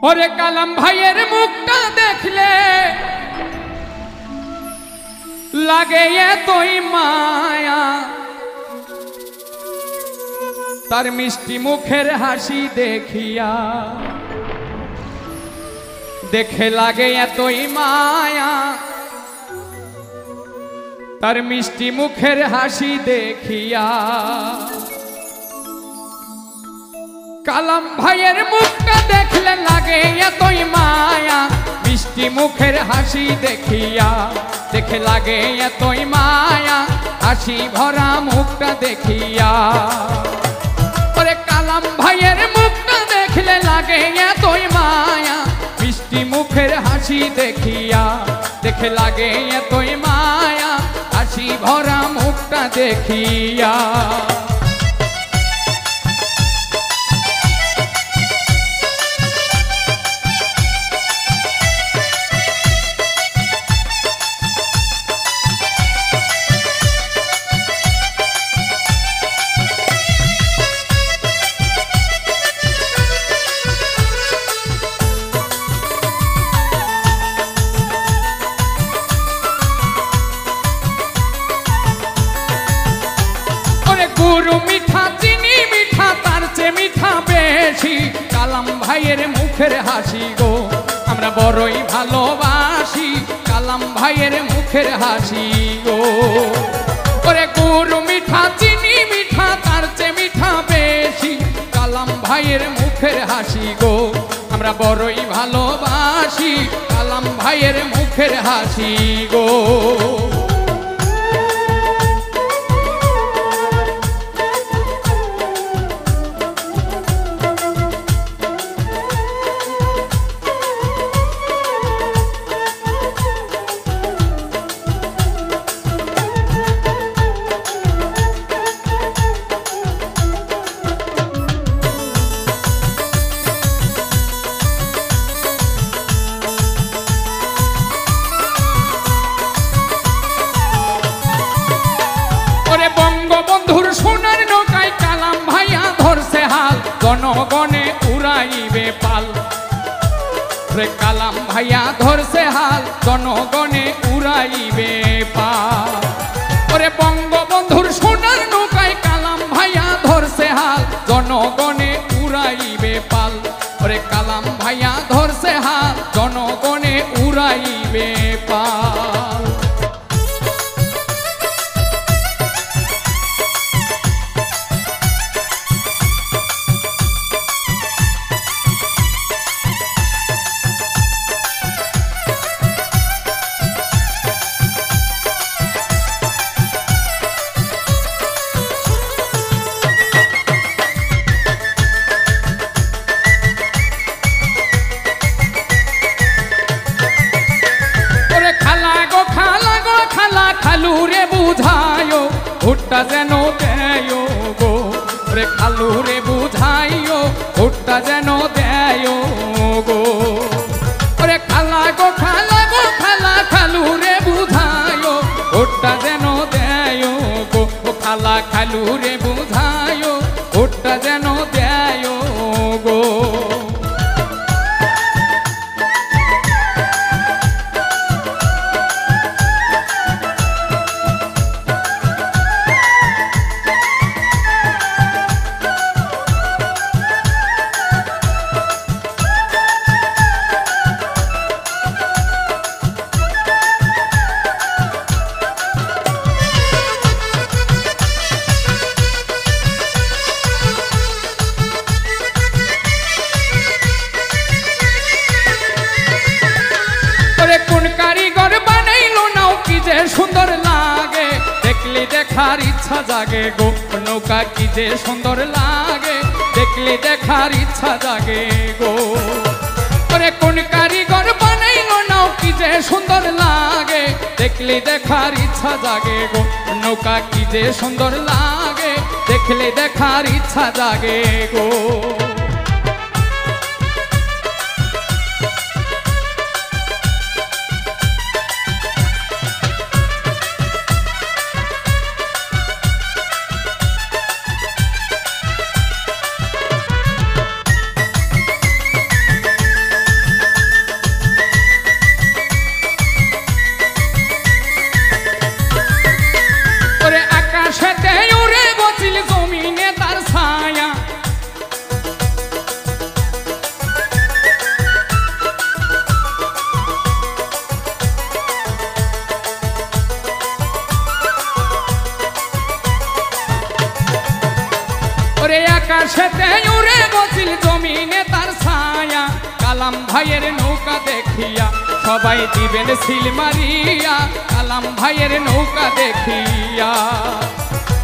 ওরে কালাম ভাইয়ের মুখটা দেখলে লাগে এতই মায়া, তার মিষ্টি মুখের হাসি দেখিয়া দেখে লাগে এতই মায়া, তার মিষ্টি মুখের হাসি দেখিয়া। কালাম ভাইয়ের মুখটা দেখলে লাগে এতই মায়া, মিষ্টি মুখের হাসি দেখিয়া দেখে লাগে এতই মায়া, হাসি ভরা মুখটা দেখিয়া। ওরে কালাম ভাইয়ের মুখটা দেখলে লাগে এতই মায়া, মিষ্টি মুখের হাসি দেখিয়া দেখে লাগে এতই মায়া, হাসি ভরা মুখটা দেখিয়া। গুরু মিঠা চিনি মিঠা তার চেয়ে মিঠা বেশি, কালাম ভাইয়ের মুখের হাসি গো আমরা বড়ই ভালোবাসি, কালাম ভাইয়ের মুখের হাসি গো। ওরে গুরু মিঠা চিনি মিঠা তার চেয়ে মিঠা বেশি, কালাম ভাইয়ের মুখের হাসি গো আমরা বড়ই ভালোবাসি, কালাম ভাইয়ের মুখের হাসি গো। বঙ্গবন্ধুর সোনার নৌকায় কালাম ভাইয়া ধরছে হাল, জনগণে উড়াইবে পাল। রে কালাম ভাইয়া ধরছে হাল, জনগণে উড়াইবে পাল। ওরে বঙ্গবন্ধুর সোনার নৌকায় কালাম ভাইয়া ধরছে হাল, জনগণে উড়াইবে পাল। ওরে কালাম ভাইয়া ধরছে হাল, জনগণে উড়াইবে পাল। খালুরে বুঝায়ো ভুট্টা যেন দেয় গো, রে খালুরে বুঝাইও ভুট্টা যেন দেয় গো। ওরে খালা গো খালা গো খালা, খালুরে বুঝায়ো ভুট্টা যেন দেয় গো, ও খালা খালুরে বুঝায়ো ভুট্টা যেন দেয় গো। কোন কারিগর বানাইলো নাও কি যে সুন্দর লাগে, দেখলে দেখার ইচ্ছা জাগে গো, নৌকা কি যে সুন্দর লাগে দেখলে দেখার ইচ্ছা জাগে গো। ওরে কোন কারিগর বানাইলো নাও কি যে সুন্দর লাগে, দেখলে দেখার ইচ্ছা জাগে গো, নৌকা কি যে সুন্দর লাগে দেখলে দেখার ইচ্ছা জাগে গো। কালাম ভাইয়ের নৌকা দেখিয়া সবাই দিবেন সিল মারিয়া, কালাম ভাইয়ের নৌকা দেখিয়া।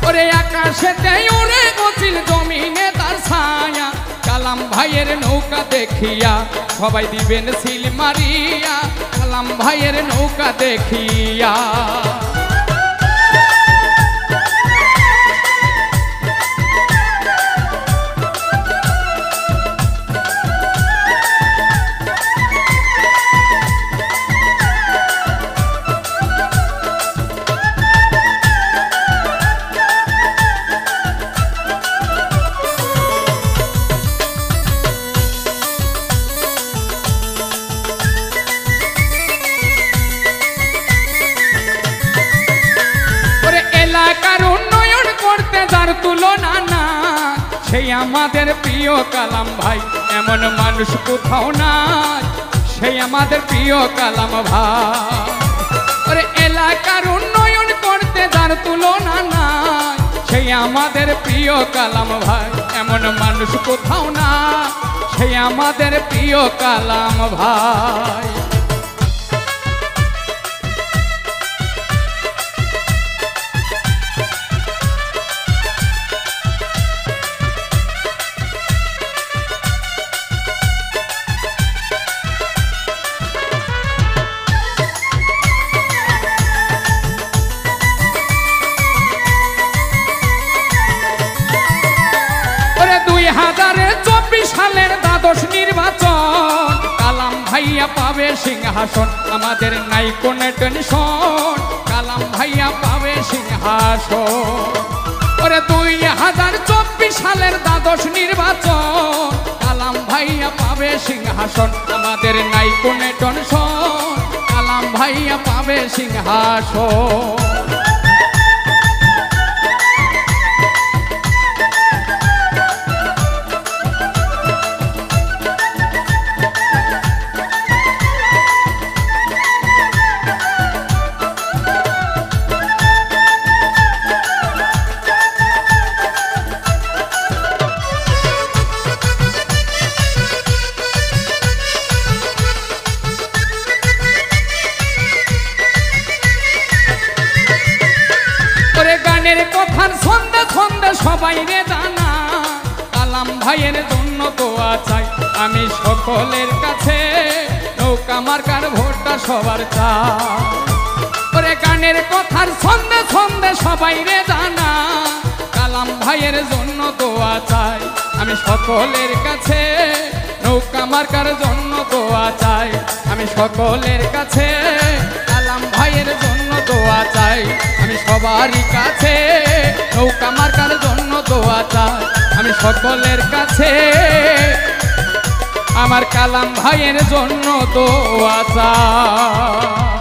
ওরে আকাশেতে উড়ে গছিল জমিনে তার ছায়া, কালাম ভাইয়ের নৌকা দেখিয়া সবাই দিবেন সিল মারিয়া, কালাম ভাইয়ের নৌকা দেখিয়া। এলাকার উন্নয়ন করতে যার তুলনা না, সেই আমাদের প্রিয় কালাম ভাই, এমন মানুষ কোথাও নাই, সেই আমাদের প্রিয় কালাম ভাই। ওরে এলাকার উন্নয়ন করতে যার তুলনা নাই, সেই আমাদের প্রিয় কালাম ভাই, এমন মানুষ কোথাও না, সেই আমাদের প্রিয় কালাম ভাই। ওরে 2024 সালের দ্বাদশ নির্বাচন, কালাম ভাইয়া পাবে সিংহাসন, আমাদের নাই কোনো টেনশন, কালাম ভাইয়া পাবে সিংহাসন। ওরে 2024 সালের দ্বাদশ নির্বাচন, কালাম ভাইয়া পাবে সিংহাসন, আমাদের নাই কোনো টেনশন, কালাম ভাইয়া পাবে সিংহাসন। গানের কথার ছন্দে ছন্দে সবাই রে জানা, কালাম ভাইয়ের জন্য দোয়া চাই আমি সকলের কাছে, নৌকা মার্কার ভোটটা সবার চাই। ওরে গানের কথার ছন্দে ছন্দে সবাই রে জানা, কালাম ভাইয়ের জন্য দোয়া চাই আমি সকলের কাছে, নৌকা মার্কার জন্য দোয়া চাই আমি সকলের কাছে, কালাম ভাইয়ের জন্য দোয়া চাই আমি সবারই কাছে, নৌকা মার্কার জন্য দোয়া চাই আমি সকলের কাছে, আমার কালাম ভাইয়ের জন্য দোয়া চাই।